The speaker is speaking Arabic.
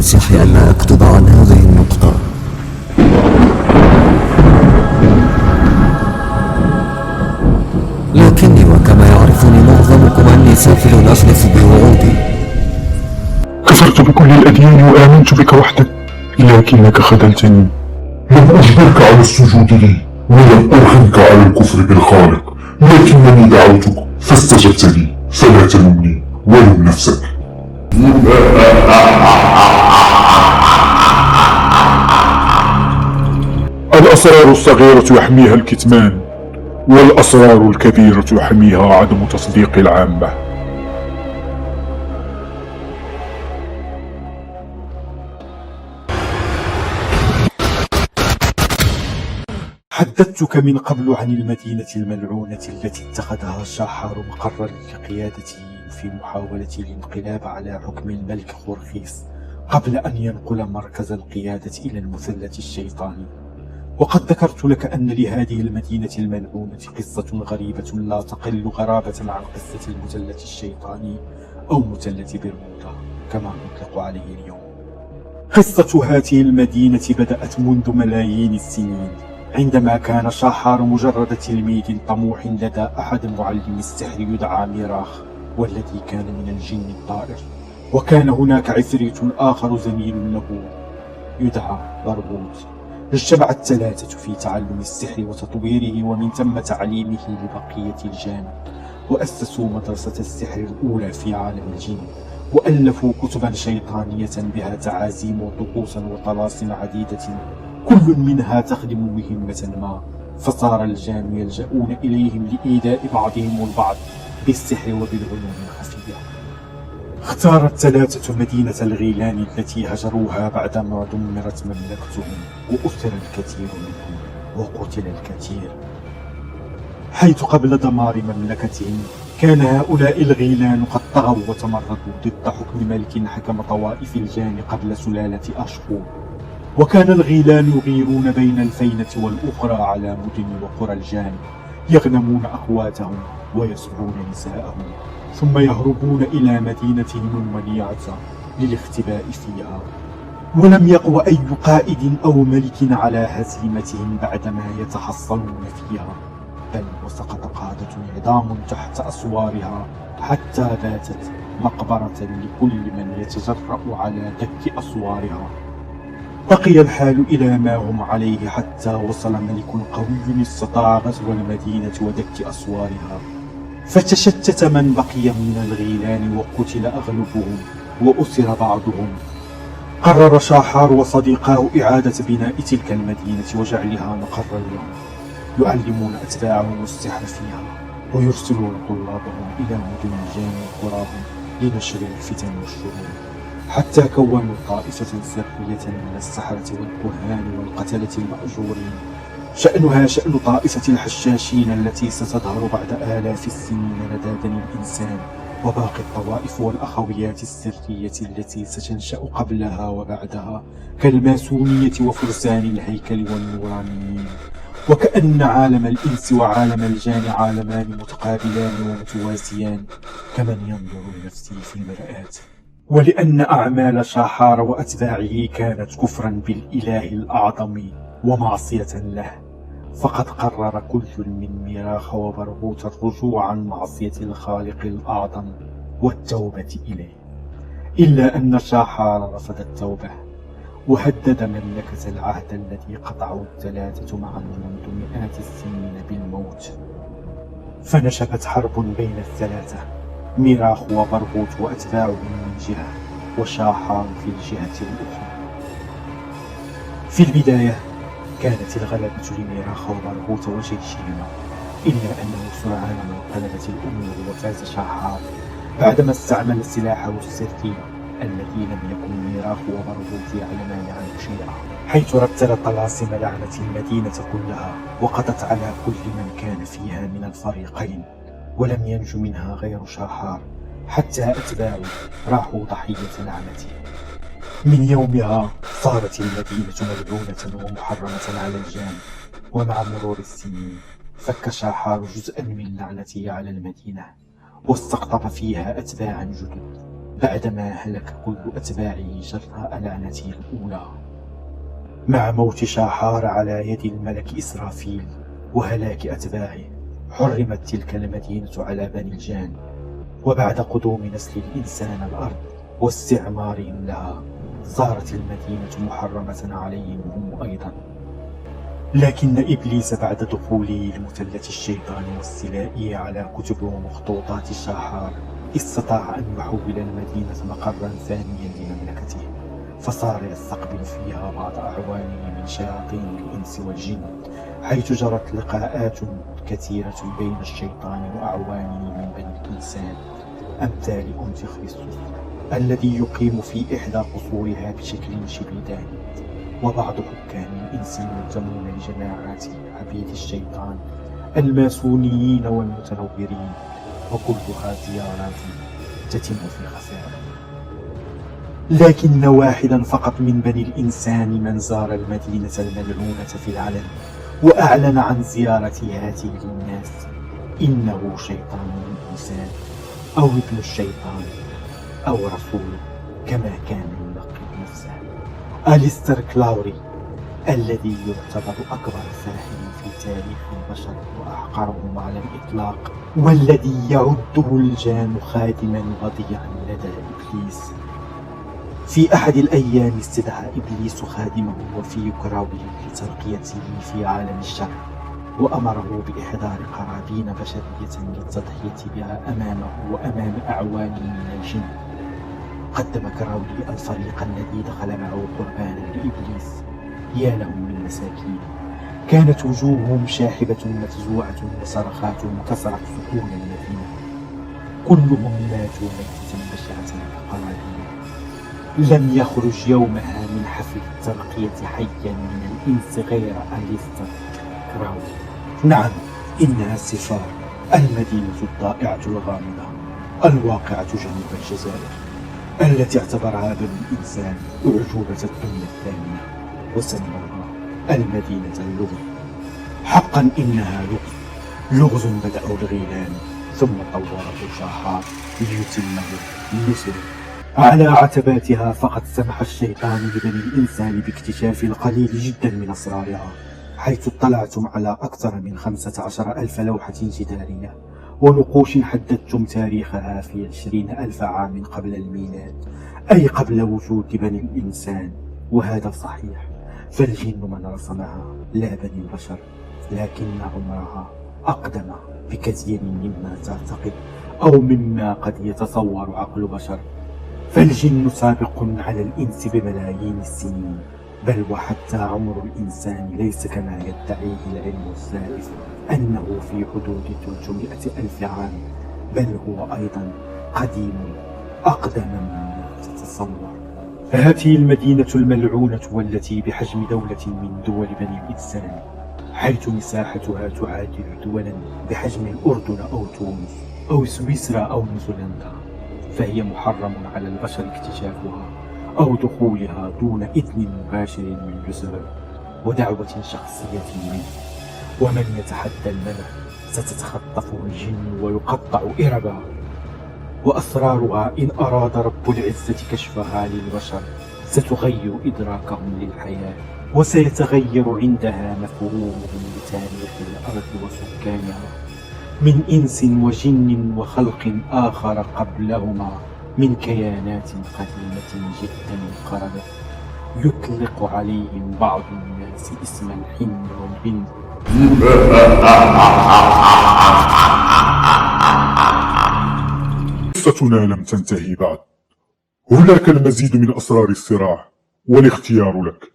المسيح ألا أكتب عن هذه النقطة. لكني وكما يعرفني معظمكم أني سافل أخلف بوعودي. كفرت بكل الأديان وآمنت بك وحدك، لكنك خذلتني. لم أجبرك على السجود لي، ولم أرغمك على الكفر بالخالق، لكنني دعوتك فاستجبت لي، فلا تلومني ولم نفسك. الأسرار الصغيرة يحميها الكتمان، والأسرار الكبيرة يحميها عدم تصديق العامة. حدثتك من قبل عن المدينة الملعونة التي اتخذها شاحار مقرا لقيادته في محاولة الانقلاب على حكم الملك خورخيس قبل أن ينقل مركز القيادة إلى المثلث الشيطاني. وقد ذكرت لك أن لهذه المدينة الملعونة قصة غريبة لا تقل غرابة عن قصة المثلث الشيطاني أو مثلث برمودا كما نطلق عليه اليوم. قصة هذه المدينة بدأت منذ ملايين السنين، عندما كان شاحار مجرد تلميذ طموح لدى أحد معلم السحر يدعى ميراخ، والذي كان من الجن الطائر. وكان هناك عفريت آخر زميل له يدعى برغوث. اجتمع الثلاثة في تعلم السحر وتطويره، ومن ثم تعليمه لبقية الجان، وأسسوا مدرسة السحر الأولى في عالم الجن، وألفوا كتبا شيطانية بها تعازيم وطقوس وطلاسم عديدة، كل منها تخدم مهمة ما، فصار الجان يلجؤون إليهم لإيذاء بعضهم البعض بالسحر وبالعلوم الخفية. اختار الثلاثة مدينة الغيلان التي هجروها بعدما دمرت مملكتهم، وأسر الكثير منهم وقتل الكثير، حيث قبل دمار مملكتهم كان هؤلاء الغيلان قد طغوا وتمردوا ضد حكم ملك حكم طوائف الجان قبل سلالة أشهر. وكان الغيلان يغيرون بين الفينة والأخرى على مدن وقرى الجان، يغنمون أخواتهم ويسرون نساءهم، ثم يهربون إلى مدينتهم المنيعة للاختباء فيها. ولم يقو أي قائد أو ملك على هزيمتهم بعدما يتحصنون فيها، بل وسقط قادة عظام تحت أسوارها، حتى باتت مقبرة لكل من يتجرأ على دك أسوارها. بقي الحال إلى ما هم عليه حتى وصل ملك قوي استطاع غزو المدينة ودك أسوارها، فتشتت من بقي من الغيلان وقتل أغلبهم وأسر بعضهم. قرر شاحار وصديقاه إعادة بناء تلك المدينة وجعلها مقرا لهم، يعلمون أتباعهم السحر فيها، ويرسلون طلابهم إلى مدن الجان وقراهم لنشر الفتن والشرور، حتى كونوا طائفة سرية من السحرة والكهان والقتلة المأجورين، شأنها شأن طائفة الحشاشين التي ستظهر بعد آلاف السنين لدى بني الإنسان وباقي الطوائف والأخويات السرية التي ستنشأ قبلها وبعدها، كالماسونية وفرسان الهيكل والنورانيين. وكأن عالم الإنس وعالم الجان عالمان متقابلان ومتوازيان، كمن ينظر لنفسه في المرآة. ولأن أعمال شاحار وأتباعه كانت كفرا بالإله الأعظم ومعصية له، فقد قرر كل من ميراخ وبرغوث الرجوع عن معصية الخالق الأعظم والتوبة إليه. إلا أن شاحار رفض التوبة، وهدد مملكة العهد الذي قطعه الثلاثة معا منذ مئات السنين بالموت. فنشبت حرب بين الثلاثة، ميراخ وبرغوث وأتباعه من جهة، وشاحار في الجهة الأخرى. في البداية كانت الغلبة لميراخ وبرغوث وجيشهما، إلا أنه سرعان ما انقلبت الأمور وفاز شاحار بعدما استعمل سلاحه السري الذي لم يكن ميراخ وبرغوث يعلمان عنه شيئا، حيث رتل طلاسم لعنة المدينة كلها وقضت على كل من كان فيها من الفريقين، ولم ينج منها غير شاحار، حتى أتباعه راحوا ضحية لعنته. من يومها صارت المدينة ملعونة ومحرمة على الجان، ومع مرور السنين فك شاحار جزءا من لعنته على المدينة، واستقطب فيها أتباعا جدد، بعدما هلك كل أتباعه جراء لعنته الأولى. مع موت شاحار على يد الملك إسرافيل وهلاك أتباعه حرمت تلك المدينة على بني الجان، وبعد قدوم نسل الإنسان الأرض واستعمارهم لها صارت المدينة محرمة عليهم هم أيضا. لكن إبليس بعد دخوله لمثلث الشيطان واستيلائه على كتب ومخطوطات شاحار استطاع أن يحول المدينة مقرا ثانيا لمملكته، فصار يستقبل فيها بعض أعوانه من شياطين الإنس والجن، حيث جرت لقاءات كثيرة بين الشيطان وأعوانه من بني الإنسان، أمثال أنف خريستوس الذي يقيم في إحدى قصورها بشكل شبه دائم، وبعض حكام الإنس المنتمون لجماعات عبيد الشيطان الماسونيين والمتنورين، وكلها زيارات تتم في خفاء. لكن واحدا فقط من بني الإنسان من زار المدينة الملعونة في العلن وأعلن عن زيارة هذه للناس، إنه شيطان الإنسان أو ابن الشيطان أو رسوله كما كان يلقب نفسه، أليستر كلاوري، الذي يعتبر أكبر ساحر في تاريخ البشر وأحقرهم على الإطلاق، والذي يعده الجان خادما وضيعا لدى إبليس. في أحد الأيام استدعى إبليس خادمه وفي كراوي لترقيته في عالم الشر، وأمره بإحضار قرابين بشرية للتضحية بها أمامه وأمام أعوانه من الجن. قدم كراولي الفريق الذي دخل معه قربانا لإبليس. يا لهم من مساكين، كانت وجوههم شاحبة مفزوعة وصرخاتهم كسرت سكون المدينة، كلهم ماتوا ميتة بشعة كقرابين. لم يخرج يومها من حفل الترقية حيا من الإنس غير أليستر كراولي. نعم، إنها السفار، المدينة الضائعة الغامضة الواقعة جنوب الجزائر، التي اعتبرها بني الإنسان أعجوبة الدنيا الثانية وسموها المدينة اللغز. حقا إنها لغز بدأوا الغيلان ثم طوره شاحار ليتمه لنسله. على عتباتها فقد سمح الشيطان لبني الإنسان باكتشاف القليل جدا من أسرارها، حيث اطلعتم على أكثر من 15,000 لوحة جدارية ونقوش حددتم تاريخها في 20,000 عام قبل الميلاد، أي قبل وجود بني الإنسان. وهذا صحيح، فالجن من رسمها لا بني البشر، لكن عمرها أقدم بكثير مما تعتقد أو مما قد يتصور عقل بشر. فالجن سابق على الإنس بملايين السنين، بل وحتى عمر الإنسان ليس كما يدعيه العلم الزائف أنه في حدود 300,000 عام، بل هو أيضا قديم أقدم مما تتصور. هذه المدينة الملعونة والتي بحجم دولة من دول بني الإنسان، حيث مساحتها تعادل دولا بحجم الأردن أو تونس أو سويسرا أو نيوزيلندا، فهي محرم على البشر اكتشافها أو دخولها دون إذن مباشر من جسر ودعوة شخصية منه. ومن يتحدى المنع ستتخطفه الجن ويقطع إربا. وأسرارها إن أراد رب العزة كشفها للبشر ستغير إدراكهم للحياة، وسيتغير عندها مفهومهم لتاريخ الأرض وسكانها من إنس وجن وخلق آخر قبلهما من كيانات قديمة جدا انقرضت، يطلق عليهم بعض الناس اسم الحن والبنت. قصتنا لم تنتهي بعد، هناك المزيد من أسرار الصراع، والاختيار لك.